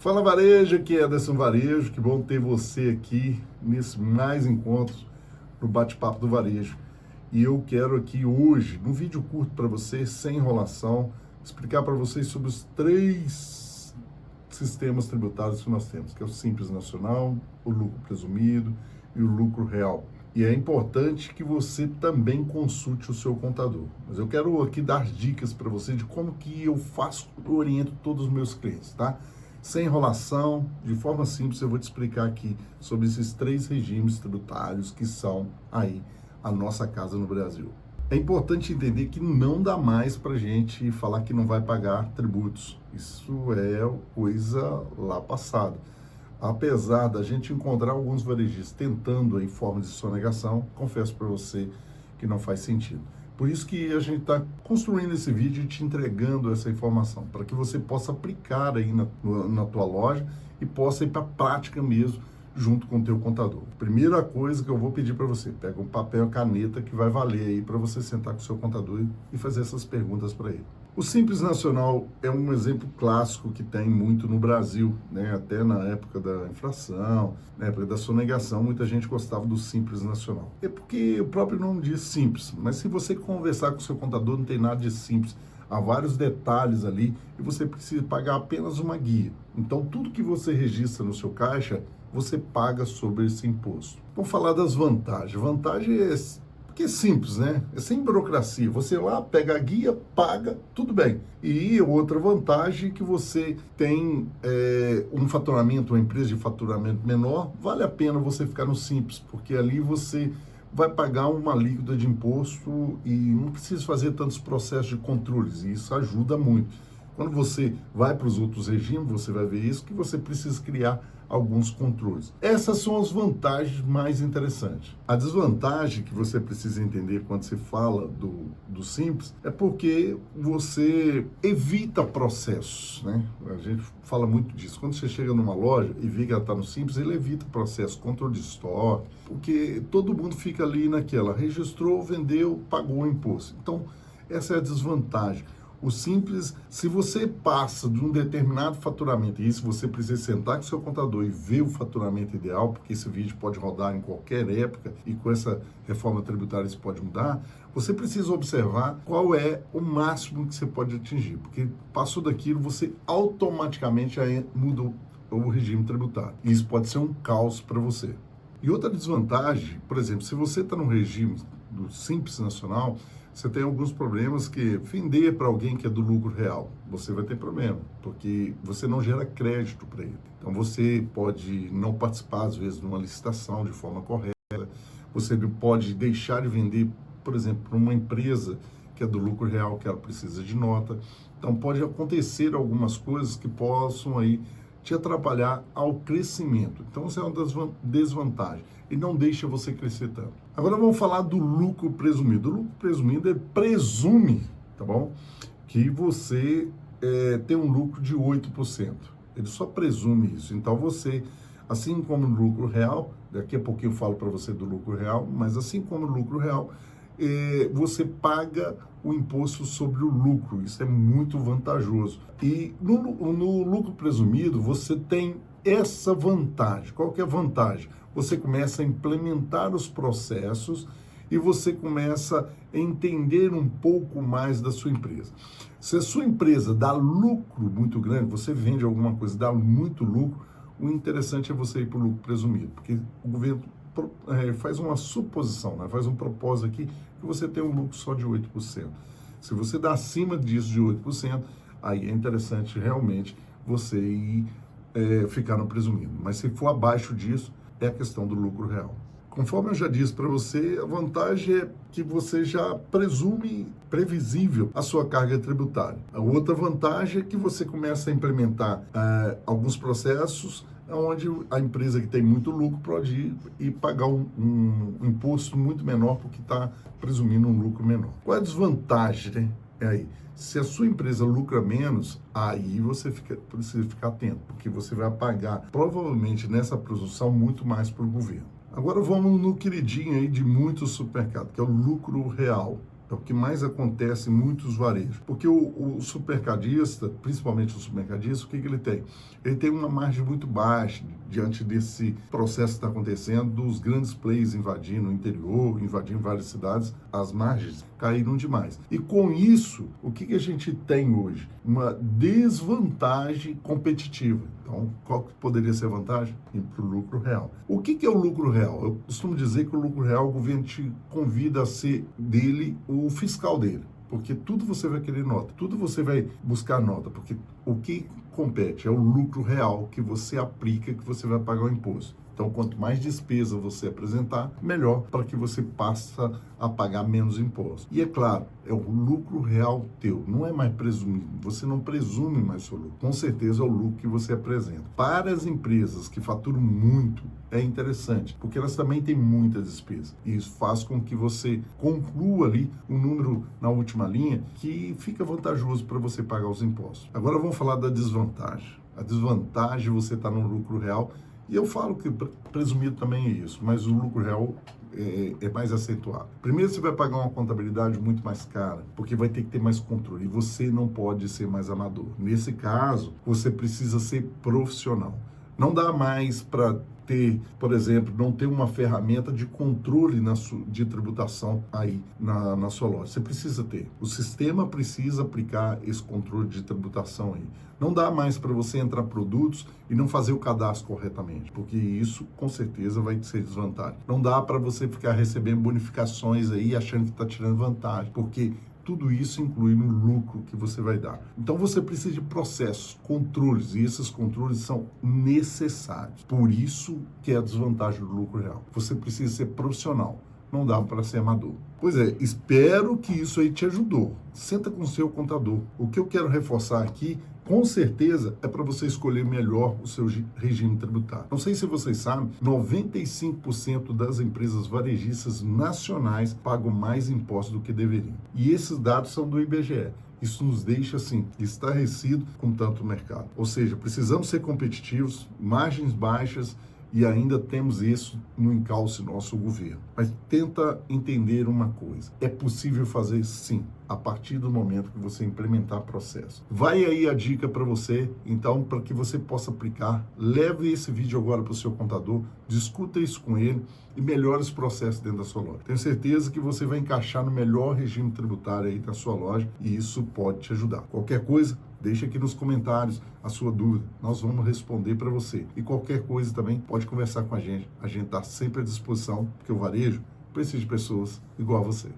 Fala Varejo, aqui é Ederson Varejo, que bom ter você aqui nesse mais encontro no Bate-Papo do Varejo. E eu quero aqui hoje, num vídeo curto para vocês, sem enrolação, explicar para vocês sobre os três sistemas tributários que nós temos, que é o Simples Nacional, o lucro presumido e o lucro real. E é importante que você também consulte o seu contador. Mas eu quero aqui dar dicas para você de como que eu faço, eu oriento todos os meus clientes, tá? Sem enrolação, de forma simples, eu vou te explicar aqui sobre esses três regimes tributários que são aí a nossa casa no Brasil. É importante entender que não dá mais para a gente falar que não vai pagar tributos. Isso é coisa lá passada. Apesar da gente encontrar alguns varejistas tentando aí formas de sonegação, confesso para você que não faz sentido. Por isso que a gente está construindo esse vídeo e te entregando essa informação, para que você possa aplicar aí na tua loja e possa ir para a prática mesmo, junto com o teu contador. Primeira coisa que eu vou pedir para você, pega um papel e caneta que vai valer aí para você sentar com o seu contador e fazer essas perguntas para ele. O Simples Nacional é um exemplo clássico que tem muito no Brasil, né? Até na época da inflação, na época da sonegação, muita gente gostava do Simples Nacional. É porque o próprio nome diz simples, mas se você conversar com o seu contador, não tem nada de simples. Há vários detalhes ali e você precisa pagar apenas uma guia. Então, tudo que você registra no seu caixa, você paga sobre esse imposto. Vamos falar das vantagens. Vantagem é porque é simples, né? É sem burocracia. Você lá pega a guia, paga, tudo bem. E outra vantagem é que você tem um faturamento, uma empresa de faturamento menor, vale a pena você ficar no simples, porque ali você vai pagar uma alíquota de imposto e não precisa fazer tantos processos de controles, e isso ajuda muito. Quando você vai para os outros regimes, você vai ver isso, que você precisa criar alguns controles. Essas são as vantagens mais interessantes. A desvantagem que você precisa entender quando se fala do Simples é porque você evita processos, né? A gente fala muito disso. Quando você chega numa loja e vê que ela está no Simples, ele evita processo, controle de estoque, porque todo mundo fica ali naquela, registrou, vendeu, pagou o imposto. Então, essa é a desvantagem. O Simples, se você passa de um determinado faturamento, e isso você precisa sentar com o seu contador e ver o faturamento ideal, porque esse vídeo pode rodar em qualquer época e com essa reforma tributária isso pode mudar, você precisa observar qual é o máximo que você pode atingir, porque passou daquilo, você automaticamente aí muda o regime tributário. E isso pode ser um caos para você. E outra desvantagem, por exemplo, se você está no regime do Simples Nacional, você tem alguns problemas que vender para alguém que é do lucro real, você vai ter problema, porque você não gera crédito para ele. Então você pode não participar, às vezes, de uma licitação de forma correta, você pode deixar de vender, por exemplo, para uma empresa que é do lucro real, que ela precisa de nota. Então pode acontecer algumas coisas que possam aí te atrapalhar ao crescimento. Então, isso é uma das desvantagens e não deixa você crescer tanto. Agora vamos falar do lucro presumido. O lucro presumido, ele presume, tá bom, que você tem um lucro de 8%. Ele só presume isso. Então, você, assim como no lucro real, daqui a pouquinho eu falo para você do lucro real, mas assim como no lucro real, você paga o imposto sobre o lucro. Isso é muito vantajoso. E no lucro presumido, você tem essa vantagem. Qual que é a vantagem? Você começa a implementar os processos e você começa a entender um pouco mais da sua empresa. Se a sua empresa dá lucro muito grande, você vende alguma coisa, dá muito lucro, o interessante é você ir para o lucro presumido, porque o governo faz uma suposição, né? Faz um propósito aqui que você tem um lucro só de 8%. Se você dá acima disso de 8%, aí é interessante realmente você ir ficar no presumido. Mas se for abaixo disso, é a questão do lucro real. Conforme eu já disse para você, a vantagem é que você já presume previsível a sua carga tributária. A outra vantagem é que você começa a implementar alguns processos onde a empresa que tem muito lucro pode ir e pagar um imposto muito menor porque está presumindo um lucro menor. Qual é a desvantagem, né? É aí. Se a sua empresa lucra menos, aí você precisa ficar atento, porque você vai pagar, provavelmente, nessa presunção, muito mais para o governo. Agora vamos no queridinho aí de muitos supermercados, que é o lucro real. É o que mais acontece em muitos varejos. Porque o supermercadista, principalmente o supermercadista, o que ele tem? Ele tem uma margem muito baixa diante desse processo que está acontecendo, dos grandes players invadindo o interior, invadindo várias cidades, as margens caíram demais. E com isso, o que a gente tem hoje? Uma desvantagem competitiva. Então, qual que poderia ser a vantagem? Ir para o lucro real. O que é o lucro real? Eu costumo dizer que o lucro real, o governo te convida a ser dele o fiscal dele. Porque tudo você vai querer nota, tudo você vai buscar nota, porque o que compete é o lucro real que você aplica, que você vai pagar o imposto. Então, quanto mais despesa você apresentar, melhor para que você passe a pagar menos imposto. E é claro, é o lucro real teu, não é mais presumido. Você não presume mais seu lucro. Com certeza é o lucro que você apresenta. Para as empresas que faturam muito, é interessante, porque elas também têm muita despesa. E isso faz com que você conclua ali um número na última linha que fica vantajoso para você pagar os impostos. Agora vamos falar da desvantagem. A desvantagem você está no lucro real. E eu falo que presumido também é isso, mas o lucro real é mais acentuado. Primeiro, você vai pagar uma contabilidade muito mais cara, porque vai ter que ter mais controle, e você não pode ser mais amador. Nesse caso, você precisa ser profissional. Não dá mais para ter, por exemplo, não ter uma ferramenta de controle de tributação aí na sua loja. Você precisa ter. O sistema precisa aplicar esse controle de tributação aí. Não dá mais para você entrar produtos e não fazer o cadastro corretamente, porque isso com certeza vai ser desvantagem. Não dá para você ficar recebendo bonificações aí achando que está tirando vantagem, porque tudo isso inclui no lucro que você vai dar. Então você precisa de processos, controles, e esses controles são necessários. Por isso que é a desvantagem do lucro real. Você precisa ser profissional. Não dá para ser amador. Pois é, espero que isso aí te ajudou. Senta com o seu contador. O que eu quero reforçar aqui, com certeza, é para você escolher melhor o seu regime tributário. Não sei se vocês sabem, 95% das empresas varejistas nacionais pagam mais impostos do que deveriam. E esses dados são do IBGE. Isso nos deixa, assim, estarrecido com tanto mercado. Ou seja, precisamos ser competitivos, margens baixas, e ainda temos isso no encalço do nosso governo. Mas tenta entender uma coisa. É possível fazer sim, a partir do momento que você implementar processo. Vai aí a dica para você, então, para que você possa aplicar. Leve esse vídeo agora para o seu contador, discuta isso com ele e melhore os processos dentro da sua loja. Tenho certeza que você vai encaixar no melhor regime tributário aí da sua loja e isso pode te ajudar. Qualquer coisa, deixa aqui nos comentários a sua dúvida. Nós vamos responder para você. E qualquer coisa também, pode conversar com a gente. A gente está sempre à disposição, porque o varejo precisa de pessoas igual a você.